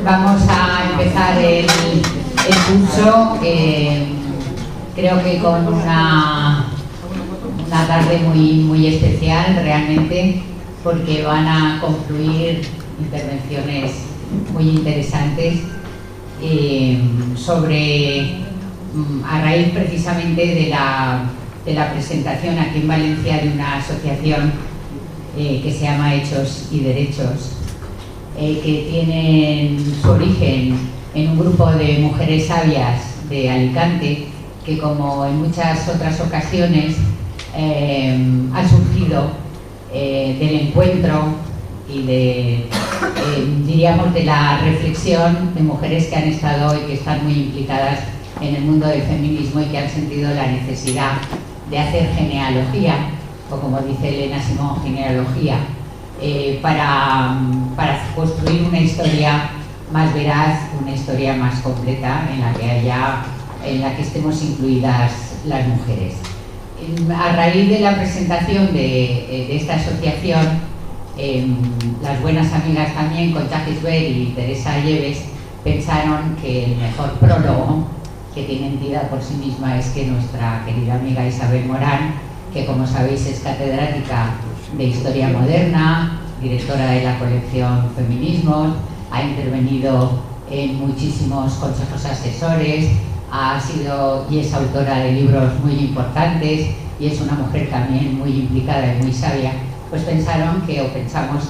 Vamos a empezar el curso, creo que con una tarde muy especial realmente, porque van a confluir intervenciones muy interesantes a raíz precisamente de la presentación aquí en Valencia de una asociación que se llama Hechos y Derechos, que tienen su origen en un grupo de mujeres sabias de Alicante, que como en muchas otras ocasiones ha surgido del encuentro y diríamos de la reflexión de mujeres que han estado y que están muy implicadas en el mundo del feminismo y que han sentido la necesidad de hacer genealogía, o como dice Elena Simón, genealogía, para construir una historia más veraz, una historia más completa en la que estemos incluidas las mujeres. A raíz de la presentación de esta asociación, las buenas amigas también, Concha Gisbert y Teresa Lleves, pensaron que el mejor prólogo, que tiene entidad por sí misma, es que nuestra querida amiga Isabel Morán, que como sabéis es catedrática de Historia Moderna, directora de la colección Feminismos, ha intervenido en muchísimos consejos asesores, ha sido y es autora de libros muy importantes y es una mujer también muy implicada y muy sabia. Pues pensamos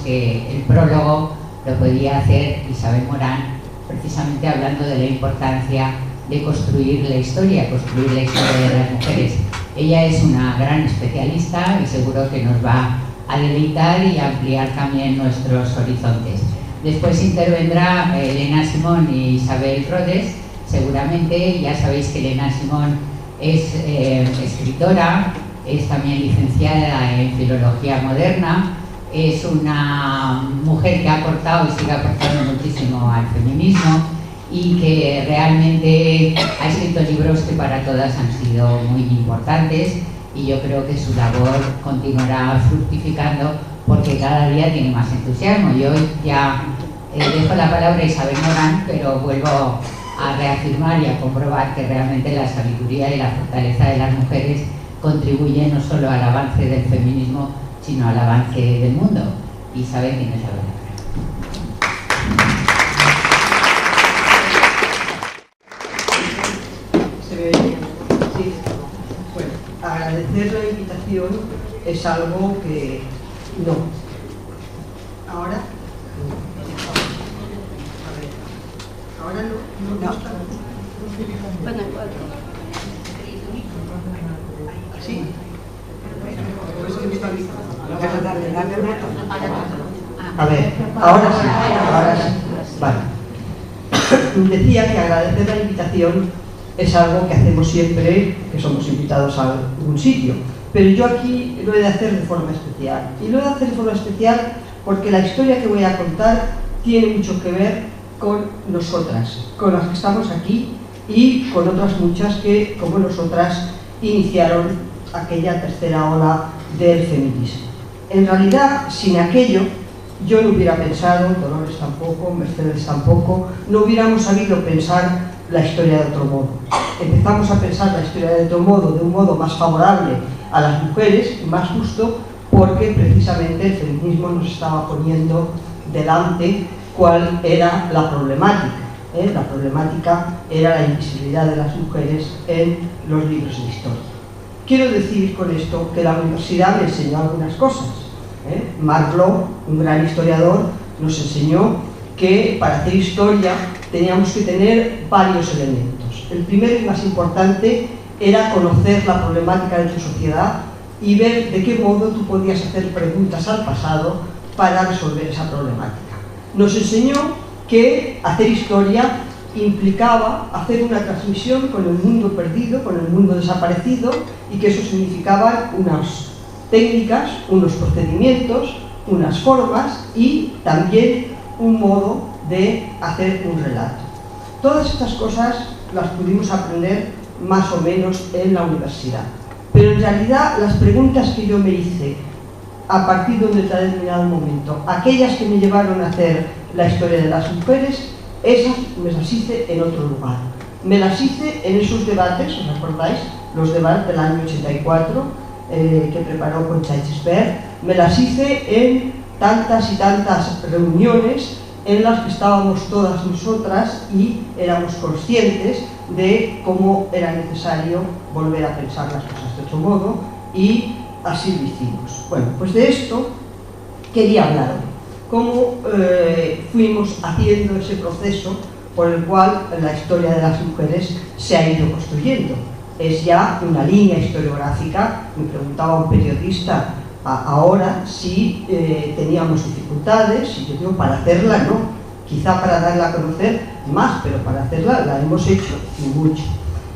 que el prólogo lo podía hacer Isabel Morán, precisamente hablando de la importancia de construir la historia de las mujeres. Ella es una gran especialista y seguro que nos va a deleitar y a ampliar también nuestros horizontes. Después intervendrá Elena Simón y Isabel Rodes. Seguramente ya sabéis que Elena Simón es escritora, es también licenciada en Filología Moderna, es una mujer que ha aportado y sigue aportando muchísimo al feminismo y que realmente ha escrito libros que para todas han sido muy importantes, y yo creo que su labor continuará fructificando porque cada día tiene más entusiasmo. Y hoy ya dejo la palabra a Isabel Morán, pero vuelvo a reafirmar y a comprobar que realmente la sabiduría y la fortaleza de las mujeres contribuye no solo al avance del feminismo, sino al avance del mundo. Isabel, tienes la palabra. Sí. Bueno, agradecer la invitación es algo que no. ¿Ahora? A ver. ¿Ahora no está? Bueno, el 4. ¿Así? A ver, ahora sí. Vale. Decía que agradecer la invitación es algo que hacemos siempre que somos invitados a algún sitio, pero yo aquí lo he de hacer de forma especial, y lo he de hacer de forma especial porque la historia que voy a contar tiene mucho que ver con nosotras, con las que estamos aquí y con otras muchas que, como nosotras, iniciaron aquella tercera ola del feminismo. En realidad, sin aquello, yo no hubiera pensado, Dolores tampoco, Mercedes tampoco, no hubiéramos sabido pensar la historia de otro modo. Empezamos a pensar la historia de otro modo, de un modo más favorable a las mujeres, más justo, porque precisamente el feminismo nos estaba poniendo delante cuál era la problemática. La problemática era la invisibilidad de las mujeres en los libros de historia. Quiero decir con esto que la universidad me enseñó algunas cosas. Marlowe, un gran historiador, nos enseñó que para hacer historia teníamos que tener varios elementos. El primero y más importante era conocer la problemática de tu sociedad y ver de qué modo tú podías hacer preguntas al pasado para resolver esa problemática. Nos enseñó que hacer historia implicaba hacer una transmisión con el mundo perdido, con el mundo desaparecido, y que eso significaba unas técnicas, unos procedimientos, unas formas y también un modo de hacer un relato. Todas estas cosas las pudimos aprender más o menos en la universidad, pero en realidad las preguntas que yo me hice a partir de un determinado momento, aquellas que me llevaron a hacer la historia de las mujeres, Esas me las hice en otro lugar. Me las hice en esos debates, ¿os acordáis? Los debates del año 84 que preparó Concha Gisbert. Me las hice en tantas y tantas reuniones en las que estábamos todas nosotras y éramos conscientes de cómo era necesario volver a pensar las cosas de otro modo, y así lo hicimos. Bueno, pues de esto quería hablar hoy. Cómo fuimos haciendo ese proceso por el cual la historia de las mujeres se ha ido construyendo. Es ya una línea historiográfica. Me preguntaba un periodista ahora si teníamos dificultades, y yo digo, para hacerla no, quizá para darla a conocer más, pero para hacerla la hemos hecho y mucho.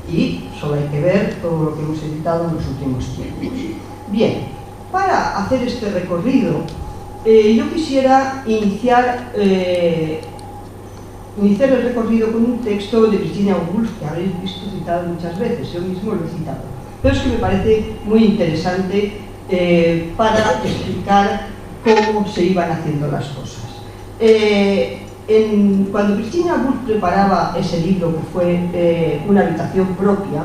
Y solo hay que ver todo lo que hemos editado en los últimos tiempos. Bien, para hacer este recorrido, yo quisiera iniciar el recorrido con un texto de Virginia Woolf que habréis visto citado muchas veces, yo mismo lo he citado, pero es que me parece muy interesante para explicar cómo se iban haciendo las cosas. Cuando Virginia Woolf preparaba ese libro, que fue Una habitación propia,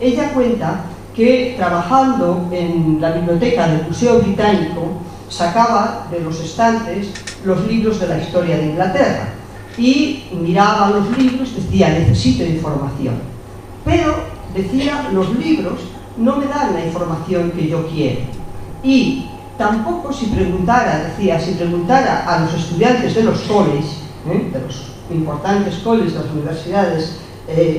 ella cuenta que trabajando en la biblioteca del Museo Británico sacaba de los estantes los libros de la historia de Inglaterra y miraba los libros, decía, necesito información, pero decía, los libros no me dan la información que yo quiero, y tampoco si preguntara a los estudiantes de los colleges, de los importantes colleges de las universidades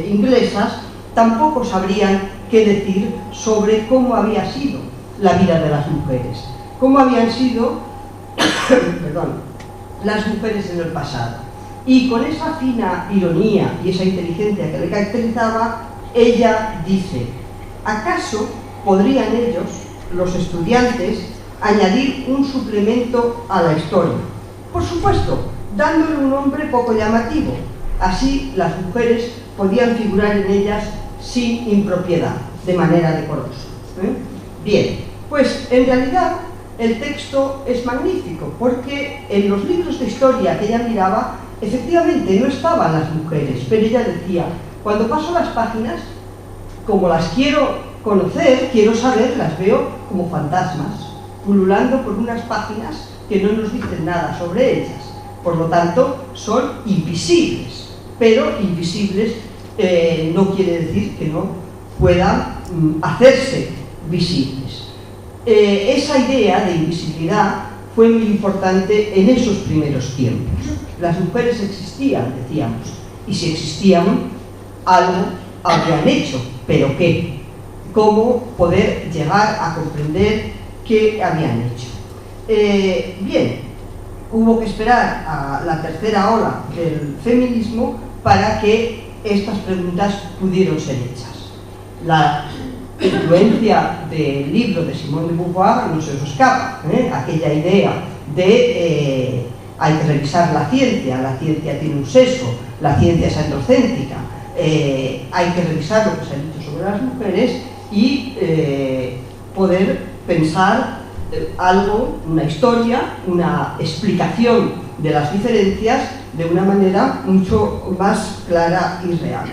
inglesas, tampoco sabrían qué decir sobre cómo había sido la vida de las mujeres, cómo habían sido las mujeres en el pasado. Y con esa fina ironía y esa inteligencia que le caracterizaba, ella dice, ¿acaso podrían ellos, los estudiantes, añadir un suplemento a la historia? Por supuesto, dándole un nombre poco llamativo. Así las mujeres podían figurar en ellas sin impropiedad, de manera decorosa. Bien, pues en realidad el texto es magnífico, porque en los libros de historia que ella miraba, efectivamente no estaban las mujeres, pero ella decía, cuando paso las páginas, como las quiero conocer, quiero saber, las veo como fantasmas, pululando por unas páginas que no nos dicen nada sobre ellas. Por lo tanto, son invisibles, pero invisibles no quiere decir que no puedan hacerse visibles. Esa idea de invisibilidad fue muy importante en esos primeros tiempos. Las mujeres existían, decíamos, y si existían, algo habrían hecho, pero ¿qué? ¿Cómo poder llegar a comprender qué habían hecho? Bien, hubo que esperar a la tercera ola del feminismo para que estas preguntas pudieran ser hechas. La influencia del libro de Simone de Beauvoir no se nos escapa, aquella idea de hay que revisar la ciencia tiene un sesgo, la ciencia es androcéntrica, hay que revisar lo que se ha dicho sobre las mujeres y poder pensar algo, una historia, una explicación de las diferencias de una manera mucho más clara y real.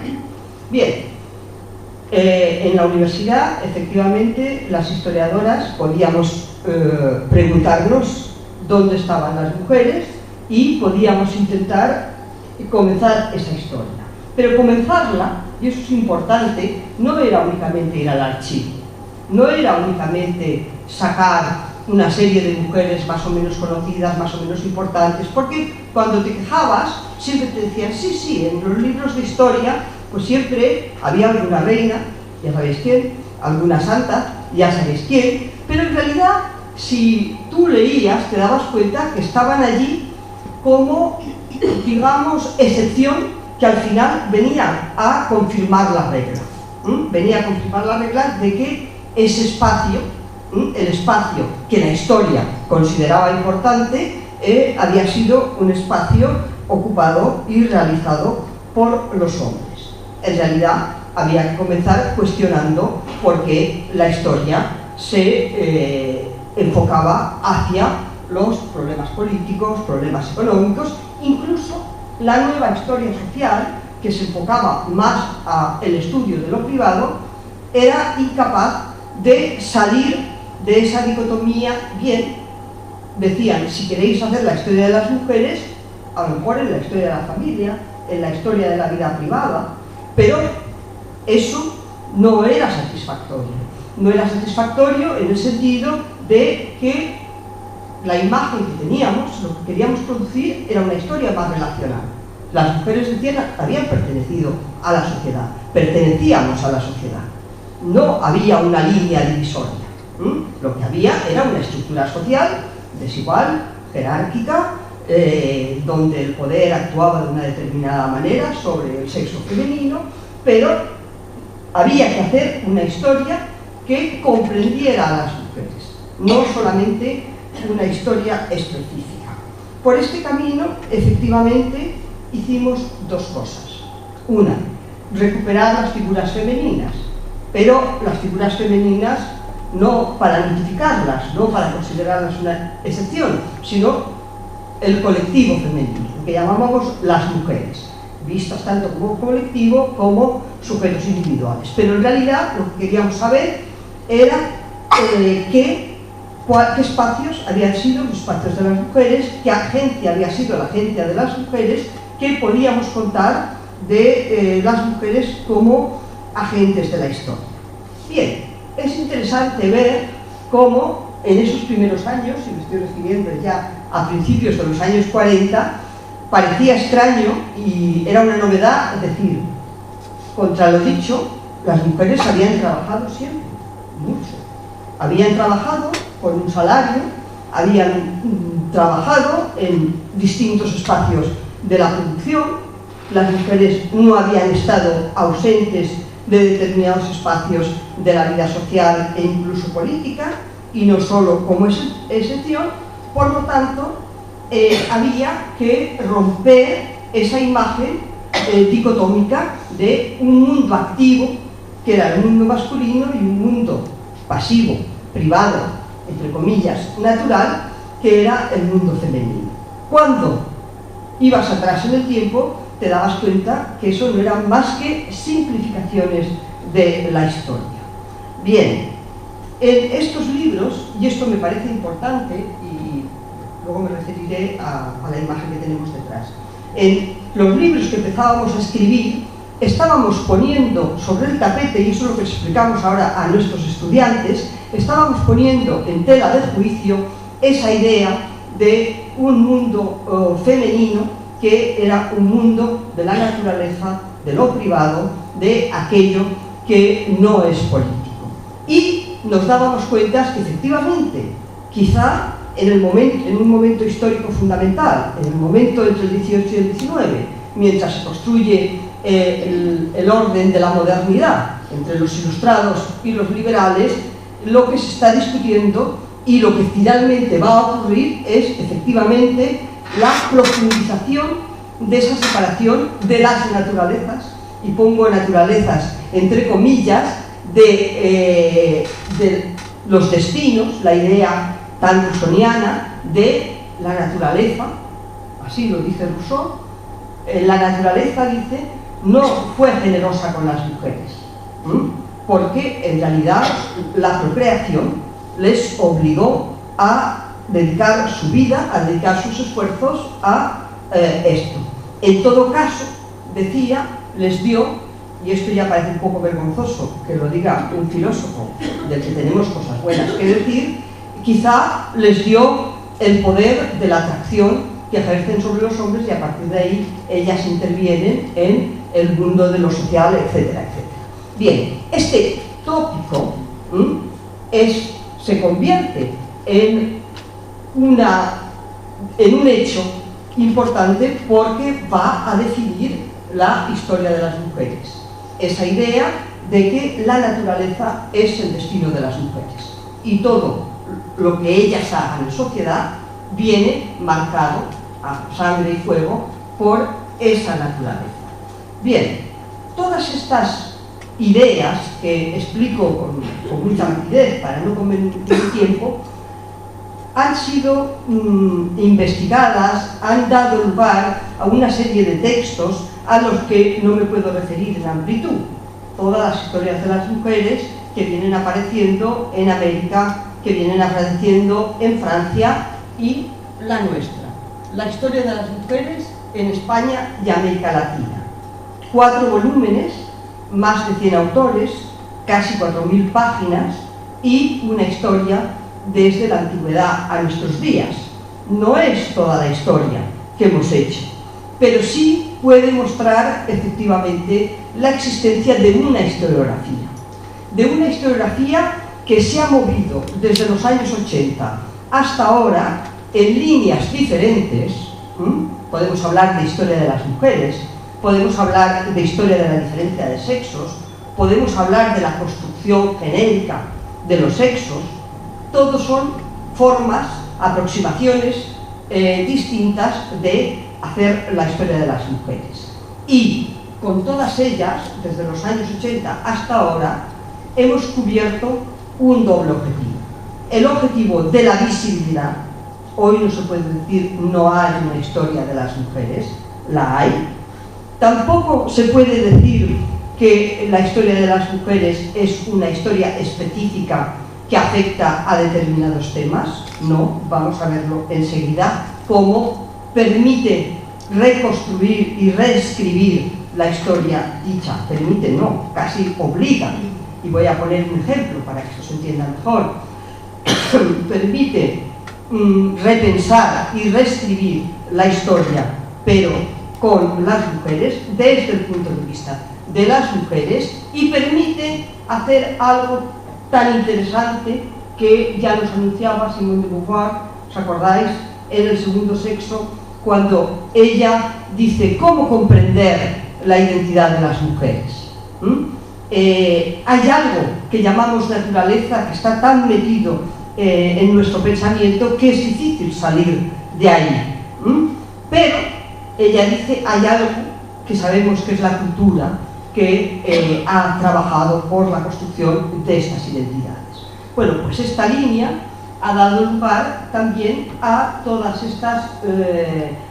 Bien, en la universidad, efectivamente, las historiadoras podíamos preguntarnos dónde estaban las mujeres y podíamos intentar comenzar esa historia. Pero comenzarla, y eso es importante, no era únicamente ir al archivo, no era únicamente sacar una serie de mujeres más o menos conocidas, más o menos importantes, porque cuando te quejabas siempre te decían, sí, en los libros de historia pues siempre había alguna reina, ya sabéis quién, alguna santa, ya sabéis quién, pero en realidad si tú leías te dabas cuenta que estaban allí como, digamos, excepción que al final venía a confirmar la regla. Venía a confirmar la regla de que ese espacio, el espacio que la historia consideraba importante, había sido un espacio ocupado y realizado por los hombres. En realidad había que comenzar cuestionando por qué la historia se enfocaba hacia los problemas políticos, problemas económicos, incluso la nueva historia social, que se enfocaba más al estudio de lo privado, era incapaz de salir de esa dicotomía. Bien, decían, si queréis hacer la historia de las mujeres, a lo mejor en la historia de la familia, en la historia de la vida privada, pero eso no era satisfactorio. No era satisfactorio en el sentido de que la imagen que teníamos, lo que queríamos producir, era una historia más relacional. Las mujeres decían, habían pertenecido a la sociedad, pertenecíamos a la sociedad. No había una línea divisoria. Lo que había era una estructura social desigual, jerárquica, donde el poder actuaba de una determinada manera sobre el sexo femenino, pero había que hacer una historia que comprendiera a las mujeres, no solamente una historia específica. Por este camino, efectivamente, hicimos dos cosas. Una, recuperar las figuras femeninas, pero las figuras femeninas no para identificarlas, no para considerarlas una excepción, sino el colectivo femenino, lo que llamábamos las mujeres, vistas tanto como colectivo como sujetos individuales. Pero en realidad lo que queríamos saber era qué espacios habían sido los espacios de las mujeres, qué agencia había sido la agencia de las mujeres, qué podíamos contar de las mujeres como agentes de la historia. Bien, es interesante ver cómo en esos primeros años, y me estoy refiriendo ya a principios de los años 40, parecía extraño y era una novedad decir, contra lo dicho, las mujeres habían trabajado siempre, mucho. Habían trabajado por un salario, habían trabajado en distintos espacios de la producción, las mujeres no habían estado ausentes de determinados espacios de la vida social e incluso política, y no solo como excepción. Por lo tanto, había que romper esa imagen dicotómica de un mundo activo, que era el mundo masculino, y un mundo pasivo, privado, entre comillas, natural, que era el mundo femenino. Cuando ibas atrás en el tiempo, te dabas cuenta que eso no eran más que simplificaciones de la historia. Bien, en estos libros, y esto me parece importante, y luego me referiré a la imagen que tenemos detrás, en los libros que empezábamos a escribir, estábamos poniendo sobre el tapete, y eso es lo que explicamos ahora a nuestros estudiantes, estábamos poniendo en tela de juicio esa idea de un mundo femenino que era un mundo de la naturaleza, de lo privado, de aquello que no es político. Y nos dábamos cuenta que efectivamente, quizá en un momento histórico fundamental, en el momento entre el 18 y el 19, mientras se construye el orden de la modernidad entre los ilustrados y los liberales, lo que se está discutiendo y lo que finalmente va a ocurrir es efectivamente la profundización de esa separación de las naturalezas, y pongo naturalezas entre comillas, de los destinos, la idea tan rousseauiana de la naturaleza, así lo dice Rousseau. La naturaleza, dice, no fue generosa con las mujeres, porque en realidad la procreación les obligó a dedicar su vida, a dedicar sus esfuerzos a esto. En todo caso, decía, les dio, y esto ya parece un poco vergonzoso que lo diga un filósofo del que tenemos cosas buenas que decir, quizá les dio el poder de la atracción que ejercen sobre los hombres, y a partir de ahí ellas intervienen en el mundo de lo social, etcétera, etcétera. Bien, este tópico se convierte en un hecho importante, porque va a definir la historia de las mujeres. Esa idea de que la naturaleza es el destino de las mujeres y todo lo que ellas hagan en sociedad viene marcado a sangre y fuego por esa naturaleza. Bien, todas estas ideas que explico con mucha rapidez para no comer mucho tiempo, han sido investigadas, han dado lugar a una serie de textos a los que no me puedo referir en amplitud. Todas las historias de las mujeres que vienen apareciendo en América, que vienen apareciendo en Francia, y la nuestra, la historia de las mujeres en España y América Latina. 4 volúmenes, más de 100 autores, casi 4.000 páginas, y una historia desde la antigüedad a nuestros días. No es toda la historia que hemos hecho, pero sí puede mostrar efectivamente la existencia de una historiografía que se ha movido desde los años 80 hasta ahora en líneas diferentes. Podemos hablar de historia de las mujeres, podemos hablar de historia de la diferencia de sexos, podemos hablar de la construcción genérica de los sexos. Todos son formas, aproximaciones distintas de hacer la historia de las mujeres. Y con todas ellas, desde los años 80 hasta ahora, hemos cubierto un doble objetivo. El objetivo de la visibilidad. Hoy no se puede decir no hay una historia de las mujeres, la hay. Tampoco se puede decir que la historia de las mujeres es una historia específica que afecta a determinados temas. No, vamos a verlo enseguida, cómo permite reconstruir y reescribir la historia dicha. Permite, no, casi obliga. Y voy a poner un ejemplo para que se entienda mejor. Permite repensar y reescribir la historia, pero con las mujeres, desde el punto de vista de las mujeres, y permite hacer algo tan interesante que ya nos anunciaba Simone de Beauvoir, ¿os acordáis? En El segundo sexo, cuando ella dice cómo comprender la identidad de las mujeres. Hay algo que llamamos naturaleza que está tan metido en nuestro pensamiento que es difícil salir de ahí. Pero ella dice hay algo que sabemos que es la cultura que ha trabajado por la construcción de estas identidades. Bueno, pues esta línea ha dado lugar también a todas estas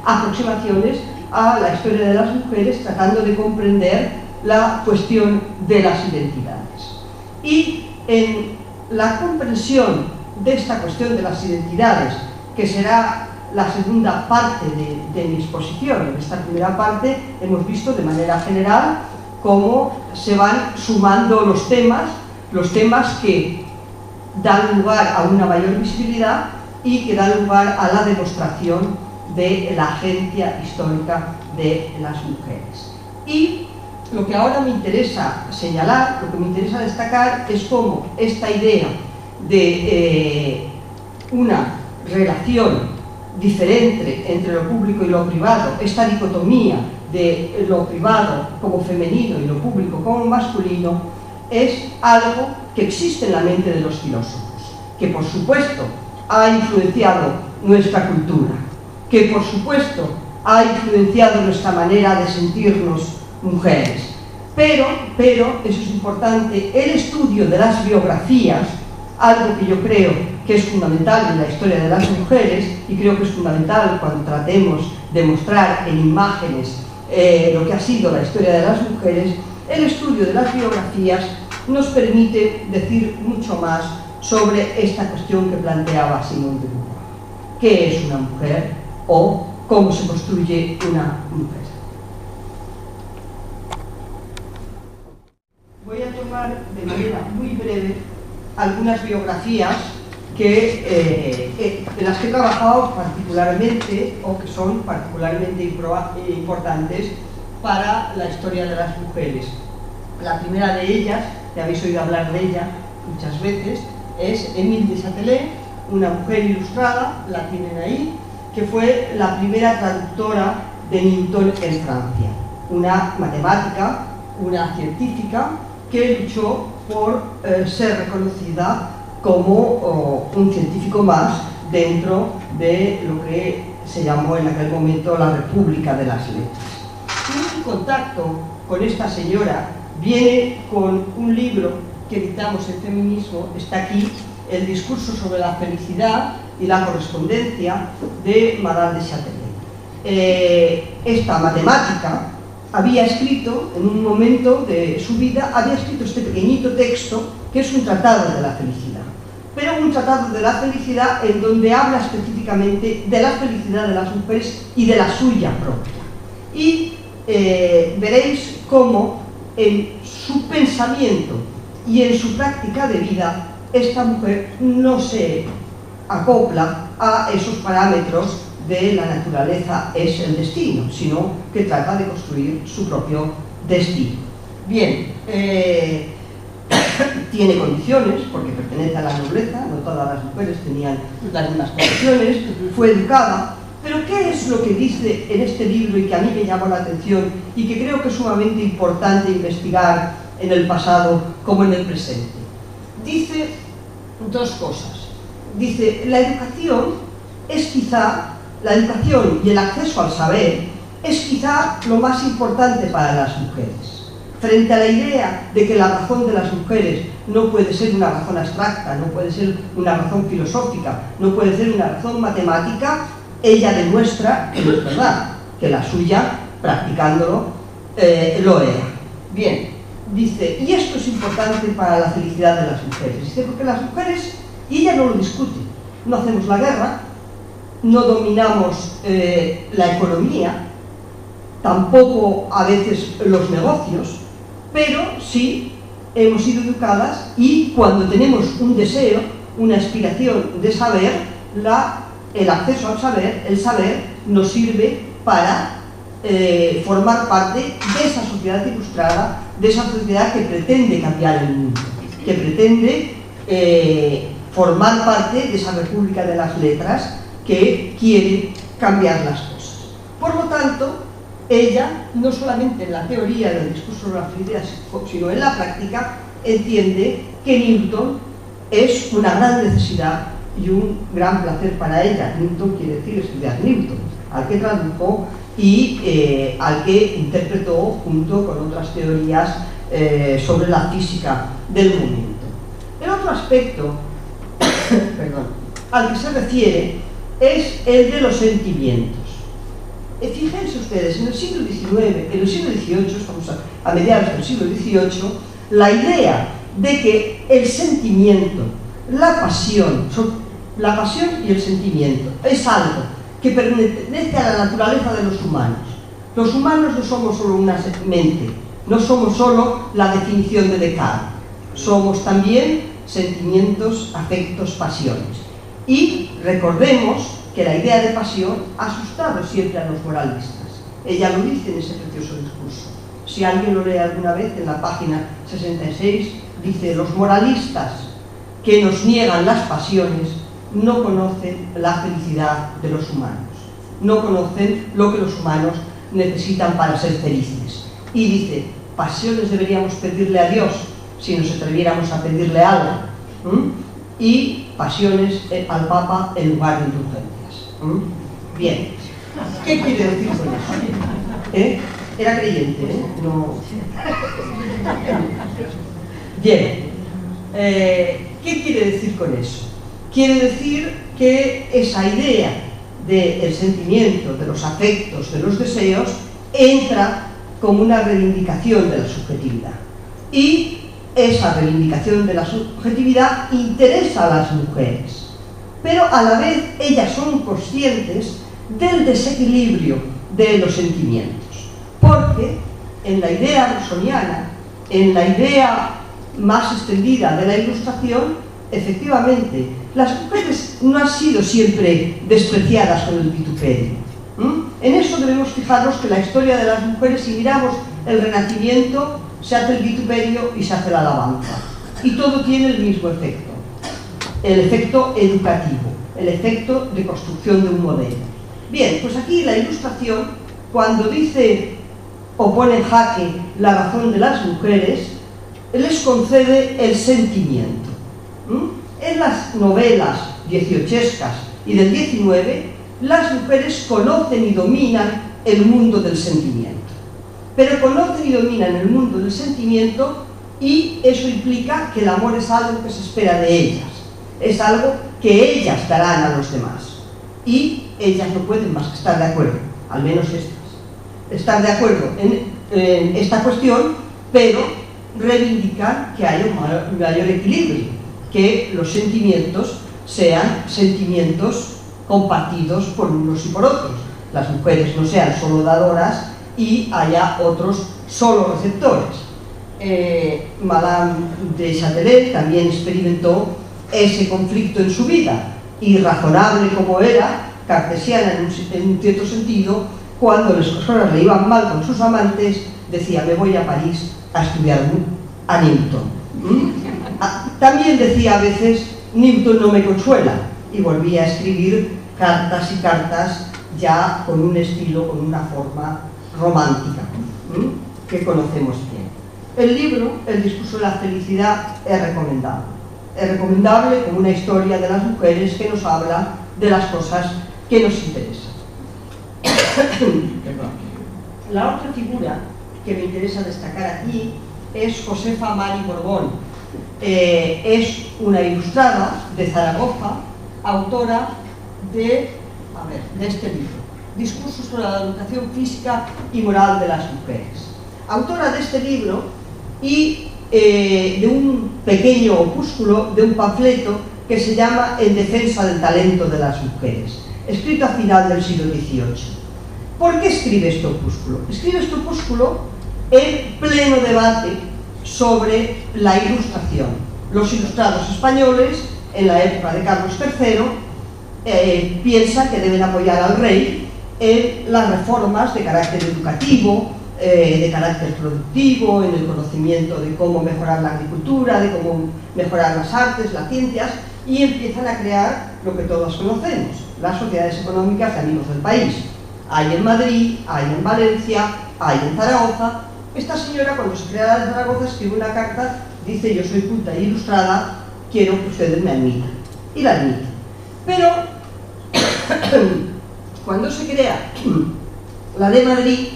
aproximaciones a la historia de las mujeres, tratando de comprender la cuestión de las identidades. Y en la comprensión de esta cuestión de las identidades, que será la segunda parte de mi exposición, en esta primera parte hemos visto de manera general cómo se van sumando los temas que dan lugar a una mayor visibilidad y que dan lugar a la demostración de la agencia histórica de las mujeres. Y lo que ahora me interesa señalar, lo que me interesa destacar es cómo esta idea de una relación diferente entre lo público y lo privado, esta dicotomía de lo privado como femenino y lo público como masculino, es algo que existe en la mente de los filósofos, que por supuesto ha influenciado nuestra cultura, que por supuesto ha influenciado nuestra manera de sentirnos mujeres. Pero, eso es importante, el estudio de las biografías, algo que yo creo que es fundamental en la historia de las mujeres, y creo que es fundamental cuando tratemos de mostrar en imágenes lo que ha sido la historia de las mujeres, el estudio de las biografías nos permite decir mucho más sobre esta cuestión que planteaba Simone de Beauvoir. ¿Qué es una mujer o cómo se construye una mujer? Voy a tomar de manera muy breve algunas biografías en las que he trabajado particularmente o que son particularmente importantes para la historia de las mujeres. La primera de ellas, que habéis oído hablar de ella muchas veces, es Émile de Châtelet, una mujer ilustrada, la tienen ahí, que fue la primera traductora de Newton en Francia, una matemática, una científica que luchó por ser reconocida como un científico más dentro de lo que se llamó en aquel momento la República de las Letras. Mi contacto con esta señora viene con un libro que editamos en Feminismo, está aquí, El discurso sobre la felicidad, y la correspondencia de Madame de Châtelet. Esta matemática había escrito, en un momento de su vida, había escrito este pequeñito texto que es un tratado de la felicidad, pero un tratado de la felicidad en donde habla específicamente de la felicidad de las mujeres y de la suya propia. Y veréis cómo en su pensamiento y en su práctica de vida esta mujer no se acopla a esos parámetros de la naturaleza es el destino, sino que trata de construir su propio destino. Bien, tiene condiciones, porque pertenece a la nobleza, no todas las mujeres tenían las mismas condiciones, fue educada, pero ¿qué es lo que dice en este libro y que a mí me llamó la atención y que creo que es sumamente importante investigar en el pasado como en el presente? Dice dos cosas. Dice, la educación es quizá, la educación y el acceso al saber es quizá lo más importante para las mujeres. Frente a la idea de que la razón de las mujeres no puede ser una razón abstracta, no puede ser una razón filosófica, no puede ser una razón matemática, ella demuestra que no es verdad, que la suya, practicándolo, lo era. Bien, dice, y esto es importante para la felicidad de las mujeres. Dice, porque las mujeres, y ella no lo discute, no hacemos la guerra, no dominamos la economía, tampoco a veces los negocios, pero sí hemos sido educadas y cuando tenemos un deseo, una aspiración de saber, el acceso al saber, el saber nos sirve para formar parte de esa sociedad ilustrada, de esa sociedad que pretende cambiar el mundo, que pretende formar parte de esa república de las letras que quiere cambiar las cosas. Por lo tanto, ella, no solamente en la teoría del discurso de la felicidad, sino en la práctica, entiende que Newton es una gran necesidad y un gran placer para ella. Newton quiere decir estudiar Newton, al que tradujo y al que interpretó junto con otras teorías sobre la física del momento. El otro aspecto al que se refiere es el de los sentimientos. Fíjense ustedes, en el siglo XIX, en el siglo XVIII, estamos a mediados del siglo XVIII, la idea de que el sentimiento, la pasión y el sentimiento es algo que pertenece a la naturaleza de los humanos. Los humanos no somos solo una mente, no somos solo la definición de Descartes, somos también sentimientos, afectos, pasiones. Y recordemos que la idea de pasión ha asustado siempre a los moralistas. Ella lo dice en ese precioso discurso. Si alguien lo lee alguna vez, en la página 66, dice: los moralistas que nos niegan las pasiones no conocen la felicidad de los humanos, no conocen lo que los humanos necesitan para ser felices. Y dice, pasiones deberíamos pedirle a Dios si nos atreviéramos a pedirle algo, y pasiones al Papa en lugar de indulgencias. Bien, ¿qué quiere decir con eso? Era creyente, no. Bien, ¿qué quiere decir con eso? Quiere decir que esa idea del sentimiento, de los afectos, de los deseos, entra como una reivindicación de la subjetividad. Y esa reivindicación de la subjetividad interesa a las mujeres. Pero a la vez ellas son conscientes del desequilibrio de los sentimientos. Porque en la idea rusoniana, en la idea más extendida de la Ilustración, efectivamente, las mujeres no han sido siempre despreciadas con el vituperio. En eso debemos fijarnos que la historia de las mujeres, si miramos el Renacimiento, se hace el vituperio y se hace la alabanza. Y todo tiene el mismo efecto. El efecto educativo, el efecto de construcción de un modelo. Bien, pues aquí la Ilustración, cuando dice o pone en jaque la razón de las mujeres, les concede el sentimiento. En las novelas dieciochescas y del 19, las mujeres conocen y dominan el mundo del sentimiento. Pero conocen y dominan el mundo del sentimiento y eso implica que el amor es algo que se espera de ellas. Es algo que ellas darán a los demás. Y ellas no pueden más que estar de acuerdo, al menos estas. Estar de acuerdo en esta cuestión, pero reivindicar que haya un mayor equilibrio, que los sentimientos sean sentimientos compartidos por unos y por otros. Las mujeres no sean solo dadoras y haya otros solo receptores. Madame de Châtelet también experimentó ese conflicto en su vida, y razonable como era, cartesiana en un cierto sentido, cuando las cosas le iban mal con sus amantes, decía: me voy a París a estudiar a Newton. También decía a veces: Newton no me consuela, y volvía a escribir cartas y cartas, ya con un estilo, con una forma romántica, que conocemos bien. El libro, El discurso de la felicidad, es recomendable. Es recomendable como una historia de las mujeres que nos habla de las cosas que nos interesan. La otra figura que me interesa destacar aquí es Josefa Mari Borbón. Es una ilustrada de Zaragoza, autora de este libro, Discurso sobre la educación física y moral de las mujeres. Autora de este libro y de un pequeño opúsculo, de un panfleto que se llama En defensa del talento de las mujeres, escrito a final del siglo XVIII. ¿Por qué escribe este opúsculo? Escribe este opúsculo en pleno debate sobre la ilustración. Los ilustrados españoles, en la época de Carlos III, piensan que deben apoyar al rey en las reformas de carácter educativo, de carácter productivo, en el conocimiento de cómo mejorar la agricultura, de cómo mejorar las artes, las ciencias, y empiezan a crear lo que todos conocemos, las sociedades económicas de amigos del país. Hay en Madrid, hay en Valencia, hay en Zaragoza. Esta señora, cuando se crea la de Zaragoza, escribe una carta, dice: yo soy culta e ilustrada, quiero que ustedes me admitan. Y la admiten. Pero cuando se crea la de Madrid,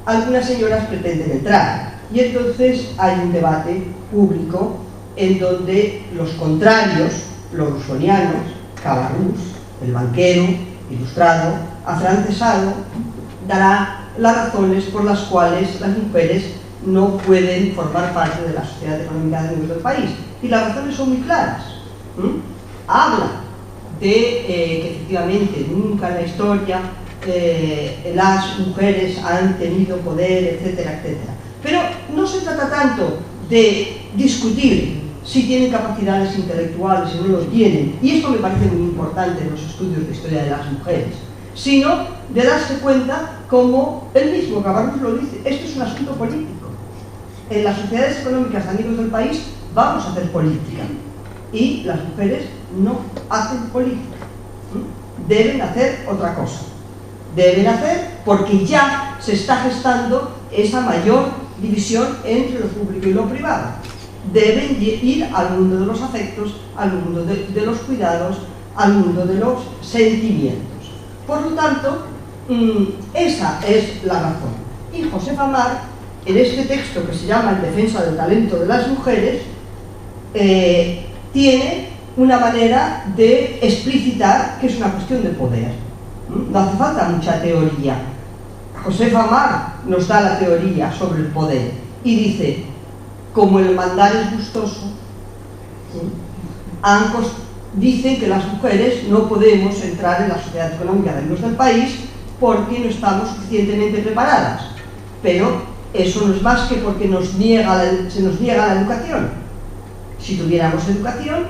algunas señoras pretenden entrar, y entonces hay un debate público en donde los contrarios, los rusonianos, Cabarrús, el banquero, ilustrado, afrancesado, dará las razones por las cuales las mujeres no pueden formar parte de la sociedad económica de nuestro país. Y las razones son muy claras. Habla de que efectivamente nunca en la historia las mujeres han tenido poder, etcétera, etcétera. Pero no se trata tanto de discutir si tienen capacidades intelectuales, si no los tienen, y esto me parece muy importante en los estudios de historia de las mujeres, sino de darse cuenta, como él mismo, Cabarrús, lo dice: esto es un asunto político. En las sociedades económicas de amigos del país vamos a hacer política, y las mujeres no hacen política. Deben hacer otra cosa. Deben hacer, porque ya se está gestando esa mayor división entre lo público y lo privado. Deben ir al mundo de los afectos, al mundo de los cuidados, al mundo de los sentimientos. Por lo tanto, esa es la razón. Y Josefa Mar, en este texto que se llama En defensa del talento de las mujeres, tiene una manera de explicitar que es una cuestión de poder. No hace falta mucha teoría. Josefa Mar nos da la teoría sobre el poder y dice: como el mandar es gustoso, dicen que las mujeres no podemos entrar en la sociedad económica de nuestro país porque no estamos suficientemente preparadas. Pero eso no es más que porque se nos niega la educación. Si tuviéramos educación,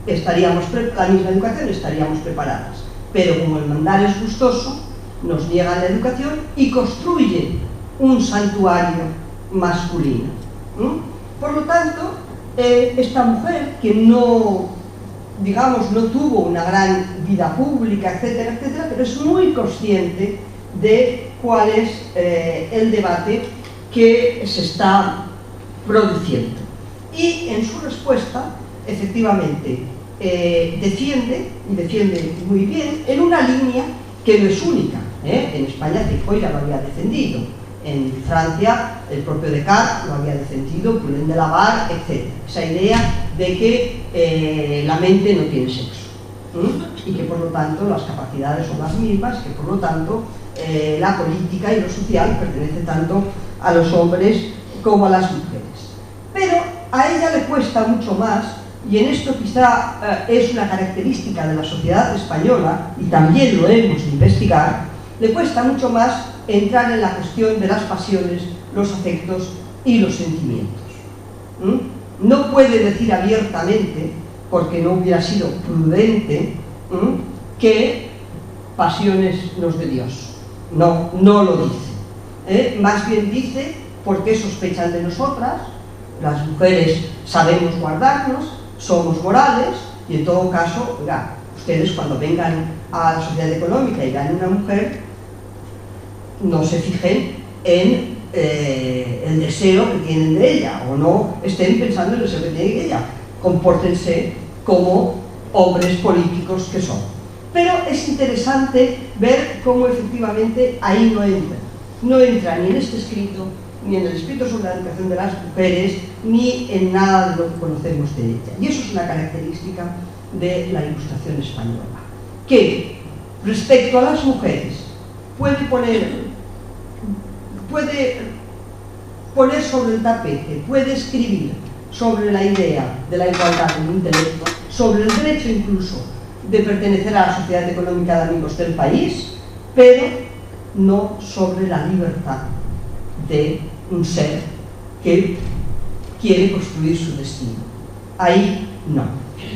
la misma educación, estaríamos preparadas. Pero como el mandar es gustoso, nos niegan la educación y construyen un santuario masculino. Por lo tanto, esta mujer, que no tuvo una gran vida pública, etcétera, etcétera, pero es muy consciente de cuál es el debate que se está produciendo. Y en su respuesta, efectivamente, defiende muy bien, en una línea que no es única. En España Feijóo ya lo había defendido, en Francia el propio Descartes lo había defendido, Poulain de la Barre, etc. Esa idea de que la mente no tiene sexo, y que por lo tanto las capacidades son las mismas, que por lo tanto la política y lo social pertenece tanto a los hombres como a las mujeres. Pero a ella le cuesta mucho más, y en esto quizá es una característica de la sociedad española, y también lo hemos de investigar, le cuesta mucho más entrar en la cuestión de las pasiones, los afectos y los sentimientos. No puede decir abiertamente, porque no hubiera sido prudente, que pasiones nos de Dios. No lo dice. Más bien dice, porque sospechan de nosotras, las mujeres sabemos guardarnos, somos morales, y en todo caso, oiga, ustedes cuando vengan a la sociedad económica y vean una mujer, no se fijen en el deseo que tienen de ella, o no estén pensando en el deseo que tienen de ella. Compórtense como hombres políticos que son. Pero es interesante ver cómo efectivamente ahí no entra ni en este escrito, ni en el escrito sobre la educación de las mujeres, ni en nada de lo que conocemos de ella. Y eso es una característica de la Ilustración española, que respecto a las mujeres puede poner sobre el tapete, puede escribir sobre la idea de la igualdad del intelecto, sobre el derecho incluso de pertenecer a la sociedad económica de amigos del país, pero no sobre la libertad de un ser que quiere construir su destino. Ahí no.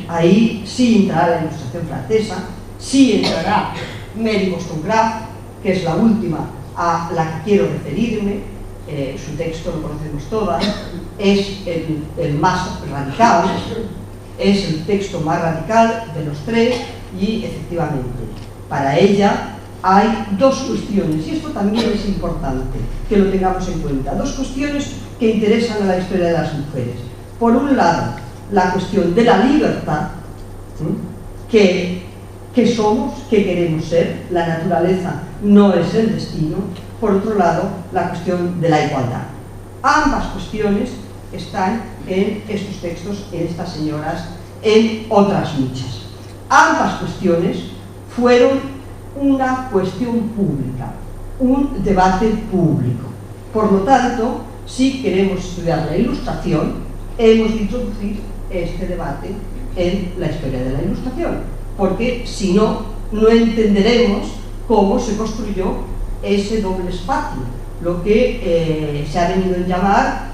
Ahí sí entrará la Ilustración francesa, sí entrará Mary Wollstonecraft, que es la última a la que quiero referirme. Su texto lo conocemos todas, es el más radical, es el texto más radical de los tres, y efectivamente para ella hay dos cuestiones, y esto también es importante que lo tengamos en cuenta, dos cuestiones que interesan a la historia de las mujeres. Por un lado, la cuestión de la libertad, que somos, que queremos ser, la naturaleza no es el destino. Por otro lado, la cuestión de la igualdad. Ambas cuestiones están en estos textos, en estas señoras, en otras muchas. Ambas cuestiones fueron una cuestión pública, un debate público. Por lo tanto, si queremos estudiar la Ilustración, hemos de introducir este debate en la historia de la Ilustración, porque si no, no entenderemos cómo se construyó ese doble espacio, lo que se ha venido a llamar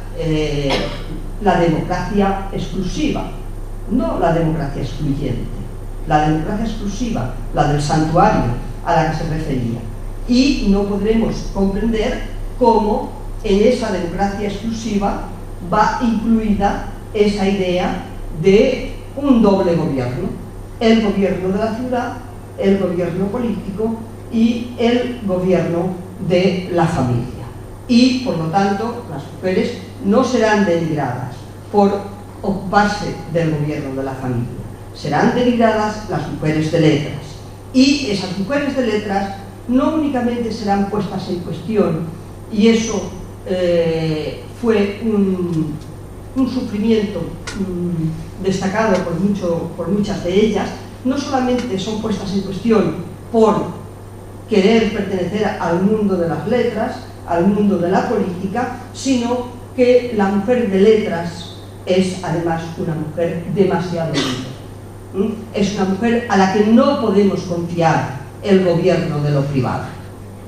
la democracia exclusiva, no la democracia excluyente, la democracia exclusiva, la del santuario a la que se refería. Y no podremos comprender cómo en esa democracia exclusiva va incluida esa idea de un doble gobierno, el gobierno de la ciudad, el gobierno político y el gobierno de la familia. Y por lo tanto las mujeres no serán denigradas por ocuparse del gobierno de la familia, serán denigradas las mujeres de letras, y esas mujeres de letras no únicamente serán puestas en cuestión, y eso fue un sufrimiento destacado por muchas de ellas. No solamente son puestas en cuestión por querer pertenecer al mundo de las letras, al mundo de la política, sino que la mujer de letras es además una mujer demasiado libre. Es una mujer a la que no podemos confiar el gobierno de lo privado.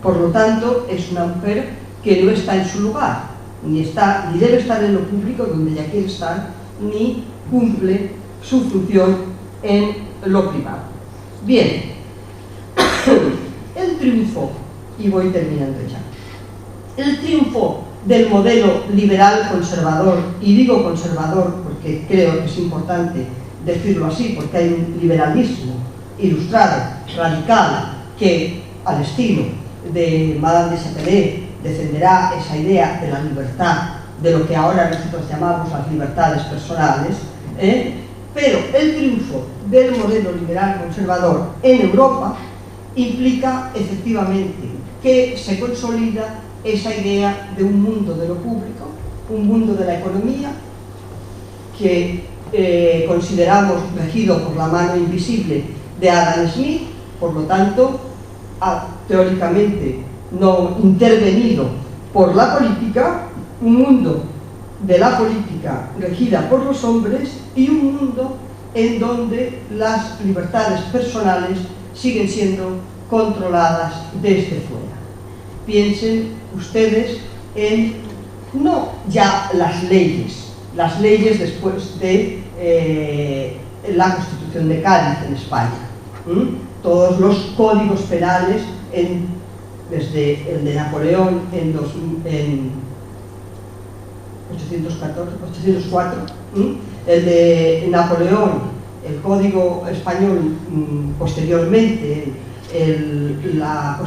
Por lo tanto, es una mujer que no está en su lugar, ni debe estar en lo público donde ella quiere estar, ni cumple su función en lo privado. Bien, el triunfo, y voy terminando ya, el triunfo del modelo liberal conservador, y digo conservador porque creo que es importante decirlo así, porque hay un liberalismo ilustrado, radical, que al estilo de Madame de Châtelet defenderá esa idea de la libertad, de lo que ahora nosotros llamamos las libertades personales, pero el triunfo del modelo liberal conservador en Europa implica efectivamente que se consolida esa idea de un mundo de lo público, un mundo de la economía, que consideramos regido por la mano invisible de Adam Smith, por lo tanto, teóricamente no intervenido por la política, un mundo de la política regida por los hombres y un mundo en donde las libertades personales siguen siendo controladas desde fuera. Piensen ustedes en no ya las leyes después de la Constitución de Cádiz en España, todos los códigos penales desde el de Napoleón en 804, el de Napoleón, el Código Español posteriormente, las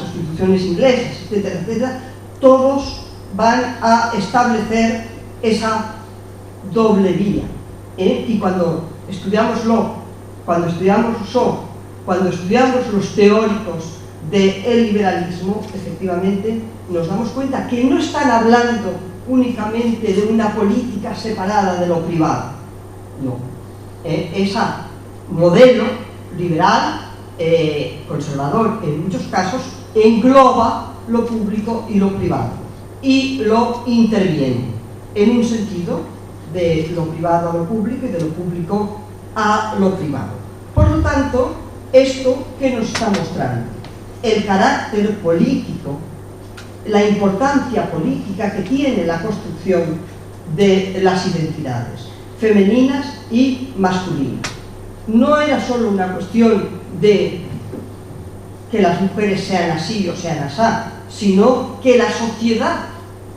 constituciones inglesas, etcétera, etcétera, todos van a establecer esa doble vía. Y cuando estudiamos Locke, cuando estudiamos Rousseau, cuando estudiamos los teóricos del liberalismo, efectivamente nos damos cuenta que no están hablando únicamente de una política separada de lo privado. No. Ese modelo liberal, conservador en muchos casos, engloba lo público y lo privado y lo interviene en un sentido de lo privado a lo público y de lo público a lo privado. Por lo tanto, ¿esto qué nos está mostrando? El carácter político, la importancia política que tiene la construcción de las identidades femeninas y masculinas. No era solo una cuestión de que las mujeres sean así o sean asá, sino que la sociedad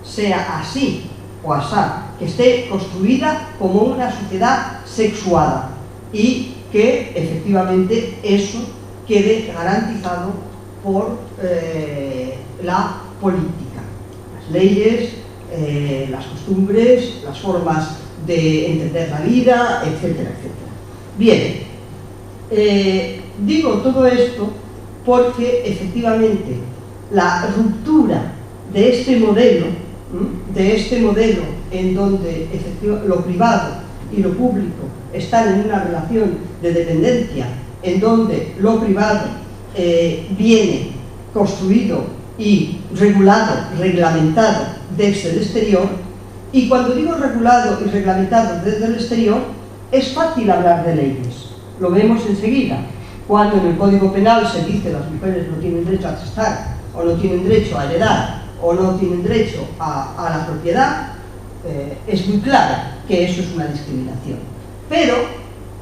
sea así o asá, que esté construida como una sociedad sexuada y que efectivamente eso quede garantizado por la política, las leyes, las costumbres, las formas de entender la vida, etcétera, etcétera. Bien, digo todo esto porque efectivamente la ruptura de este modelo en donde lo privado y lo público están en una relación de dependencia, en donde lo privado viene construido y regulado, reglamentado desde el exterior. Y cuando digo regulado y reglamentado desde el exterior, es fácil hablar de leyes. Lo vemos enseguida. Cuando en el Código Penal se dice que las mujeres no tienen derecho a testar, o no tienen derecho a heredar, o no tienen derecho a la propiedad, es muy claro que eso es una discriminación. Pero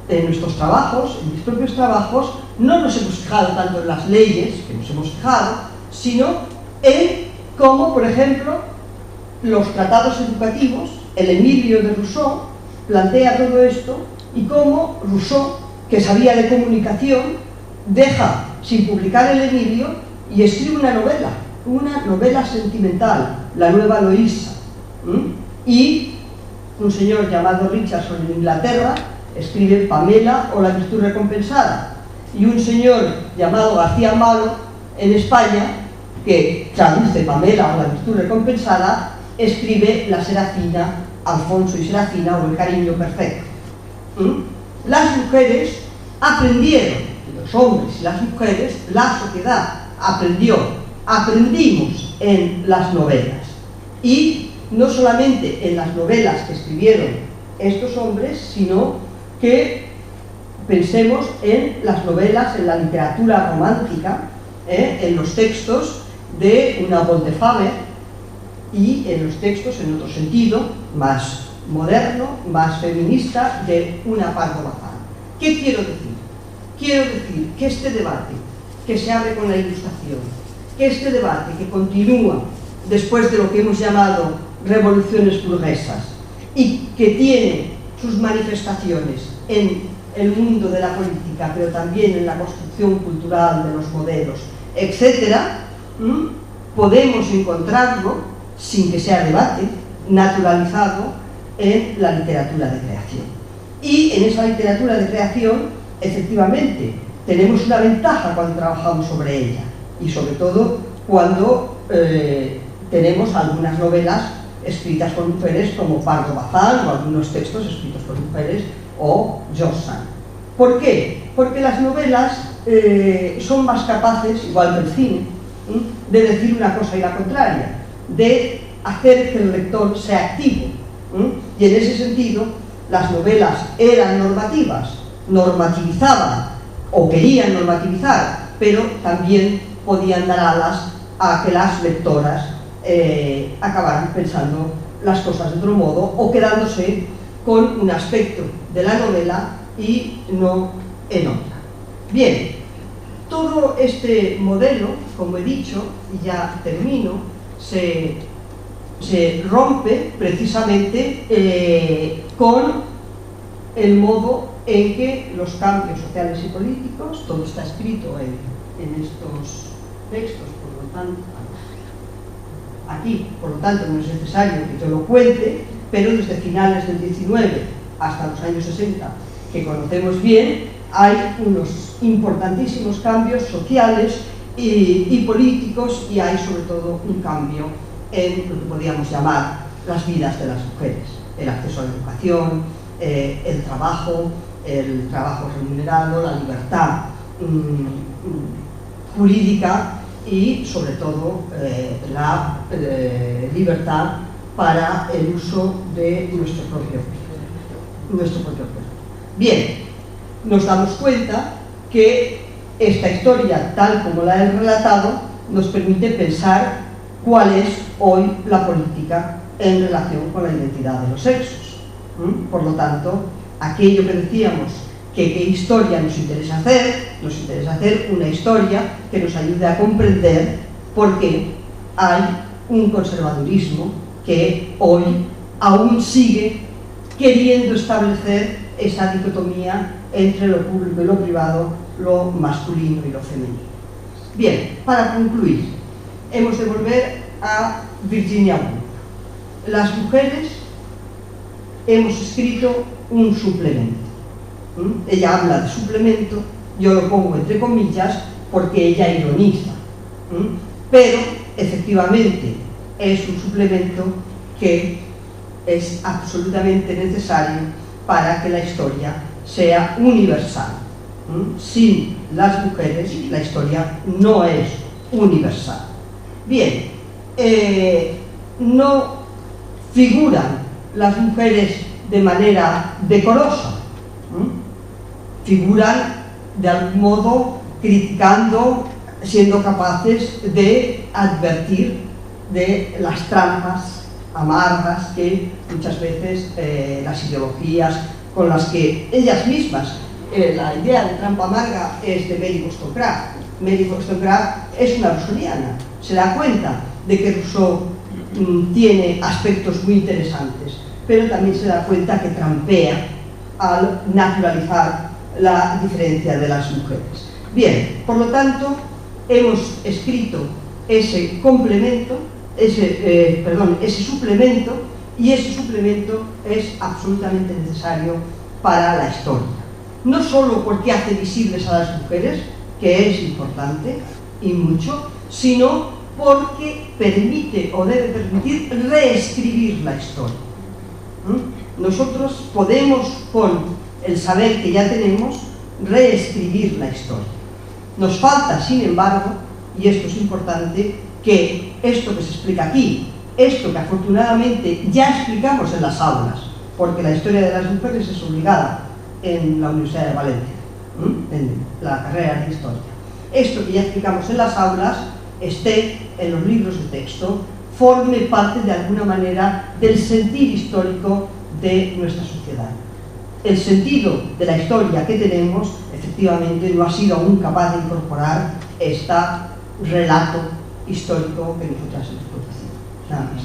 en nuestros trabajos, en mis propios trabajos, no nos hemos fijado tanto en las leyes, que nos hemos fijado, sino en cómo, por ejemplo, los tratados educativos, el Emilio de Rousseau, plantea todo esto, y cómo Rousseau, que sabía de comunicación, deja sin publicar el Emilio y escribe una novela sentimental, La Nueva Loísa. Y un señor llamado Richardson en Inglaterra escribe Pamela o La Virtud Recompensada. Y un señor llamado García Malo en España, que traduce Pamela o La Virtud Recompensada, escribe La Serafina, Alfonso y Serafina o El Cariño Perfecto. Las mujeres aprendieron, los hombres y las mujeres, la sociedad aprendimos en las novelas. Y no solamente en las novelas que escribieron estos hombres, sino que pensemos en las novelas, en la literatura romántica, en los textos de una Bontefaber y en los textos, en otro sentido, más moderno, más feminista, de una Pardo Bazán. ¿Qué quiero decir? Quiero decir que este debate que se abre con la Ilustración, que este debate que continúa después de lo que hemos llamado revoluciones burguesas y que tiene sus manifestaciones en el mundo de la política, pero también en la construcción cultural de los modelos, etcétera, podemos encontrarlo, sin que sea debate, naturalizado en la literatura de creación. Y en esa literatura de creación, efectivamente, tenemos una ventaja cuando trabajamos sobre ella, y sobre todo cuando tenemos algunas novelas escritas por mujeres como Pardo Bazán o algunos textos escritos por mujeres o George Sand. ¿Por qué? Porque las novelas son más capaces, igual que el cine, de decir una cosa y la contraria, de hacer que el lector sea activo. Y en ese sentido, las novelas eran normativas, normativizaban o querían normativizar, pero también podían dar alas a que las lectoras acabaran pensando las cosas de otro modo o quedándose con un aspecto de la novela y no en otra. Bien, todo este modelo, como he dicho, y ya termino, se rompe precisamente con el modo en que los cambios sociales y políticos, todo está escrito en estos textos, por lo tanto, aquí, por lo tanto, no es necesario que yo lo cuente, pero desde finales del 19 hasta los años 60, que conocemos bien, hay unos importantísimos cambios sociales y políticos, y hay sobre todo un cambio en lo que podríamos llamar las vidas de las mujeres, el acceso a la educación, el trabajo remunerado, la libertad jurídica y sobre todo la libertad para el uso de nuestro propio cuerpo. Bien, nos damos cuenta que esta historia, tal como la he relatado, nos permite pensar cuál es hoy la política en relación con la identidad de los sexos. Por lo tanto, aquello que decíamos que qué historia nos interesa hacer una historia que nos ayude a comprender por qué hay un conservadurismo que hoy aún sigue queriendo establecer esa dicotomía entre lo público y lo privado, lo masculino y lo femenino. Bien, para concluir, hemos de volver a Virginia Woolf. Las mujeres hemos escrito un suplemento. Ella habla de suplemento, yo lo pongo entre comillas porque ella ironiza, pero efectivamente es un suplemento que es absolutamente necesario para que la historia sea universal. Sin las mujeres la historia no es universal. Bien, no figuran las mujeres de manera decorosa, figuran de algún modo criticando, siendo capaces de advertir de las trampas amargas que muchas veces las ideologías con las que ellas mismas, la idea de trampa amarga es de Mary Wollstonecraft. Mary Wollstonecraft es una rusoniana, se da cuenta de que Rousseau tiene aspectos muy interesantes, pero también se da cuenta que trampea al naturalizar la diferencia de las mujeres. Bien, por lo tanto, hemos escrito ese complemento, ese suplemento, y ese suplemento es absolutamente necesario para la historia. No solo porque hace visibles a las mujeres, que es importante y mucho, sino porque permite o debe permitir reescribir la historia. Nosotros podemos, con el saber que ya tenemos, reescribir la historia. Nos falta, sin embargo, y esto es importante, que esto que se explica aquí, esto que afortunadamente ya explicamos en las aulas, porque la historia de las mujeres es obligada en la Universidad de Valencia, en la carrera de Historia. Esto que ya explicamos en las aulas esté en los libros de texto, forme parte de alguna manera del sentir histórico de nuestra sociedad. El sentido de la historia que tenemos, efectivamente, no ha sido aún capaz de incorporar este relato histórico que nosotras hemos producido. Nada más.